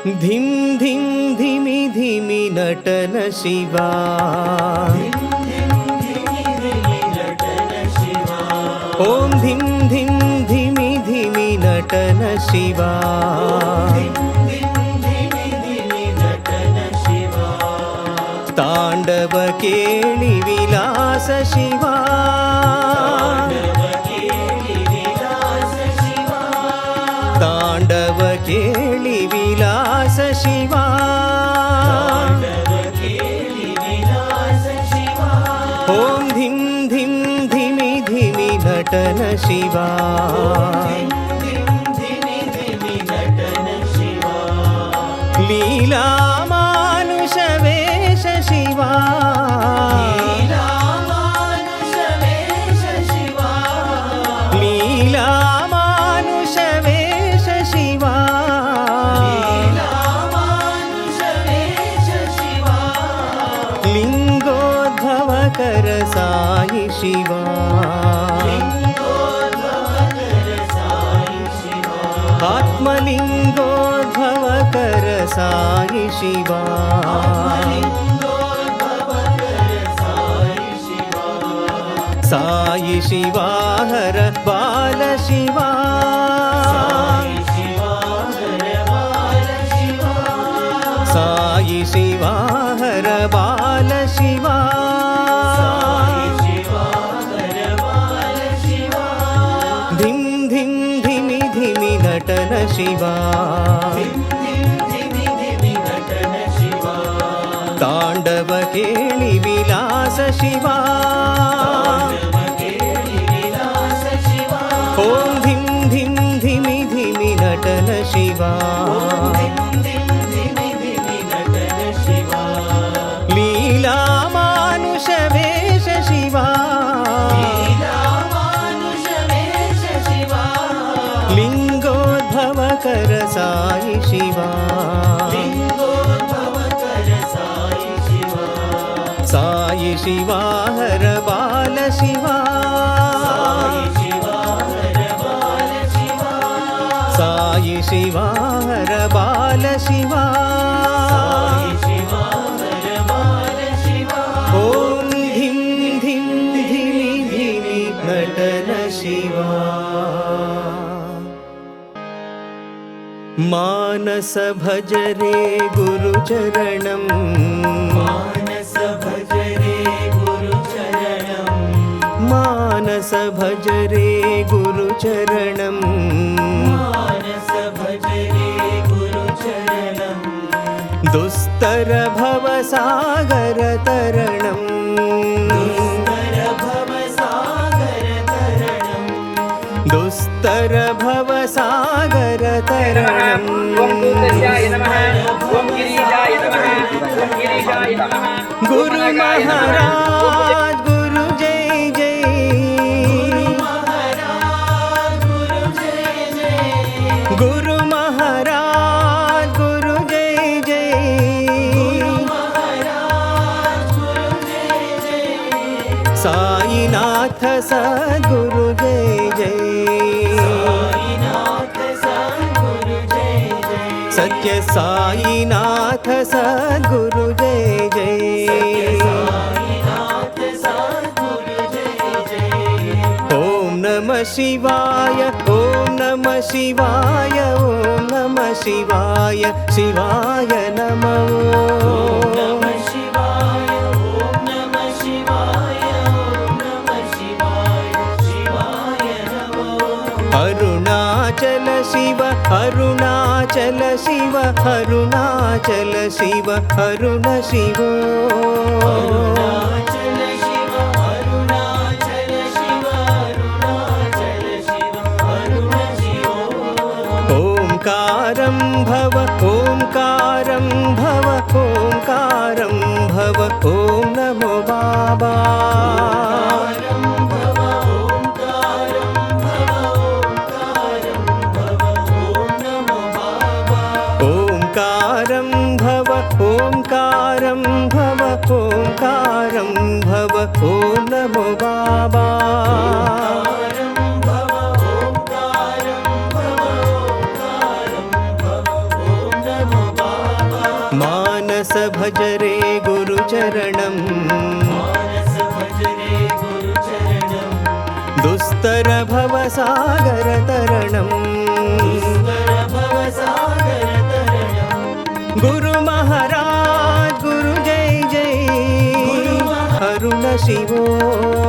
धिम धिम धिमि धिमि नटन शिवा ओम धिम धिम धिमि धिमि नटन शिवा तांडव केळि विलास शिवा तांडव केळि विलास शिवा ओम धिम धिम धिमि धिमि नटन शिवा लीला मानुष वेश शिवा लीला मानुष वेश शिवा लिंगोद्भव कर साई शिवा आत्मलिंगोद्भव कर साई शिवा साई शिवा हर बाल शिवा साई शिवा हर बाल शिवा धिम धिम धिमि धिमि नटन शिवा तांडव केळि विलास शिवा ओम धिम धिम धिमि धिमि नटन शिवा लीला मानुष वेश शिवा लिंगोद्भव कर साई शिवा साई शिवा हर बाल शिवा साई शिवा हर बाल शिवा ओम धिम धिम धिमि धिमि नटन शिवा मानस भज रे गुरु चरणम मानस भज रे गुरु चरणम दुस्तर भव सागर तरणम दुस्तर भव सागर तरणम गुरु महाराज गुरु जय जय गुरु महाराज गुरु जय जय साईनाथ सद्गुरु जय जय सत्य साईनाथ सद्गुरु जय जय ओम नमः शिवाय ओम नमः शिवाय ओम नमः शिवाय शिवाय नमः अरुणाचल शिव अरुणाचल शिव अरुणाचल शिव अरुण शिव ओंकारं भव ओंकारं भव ओंकारं भव ओम नमो बाबा ओंकारं भव ओंकारं भव ओंकारं भव ओम नमो बाबा ओंकारं भव ओंकारं भव ओम नमो भज रे गुरुचरणं दुस्तर भवसागर तरणं गुरु महाराज गुरु जय जय अरुण शिवो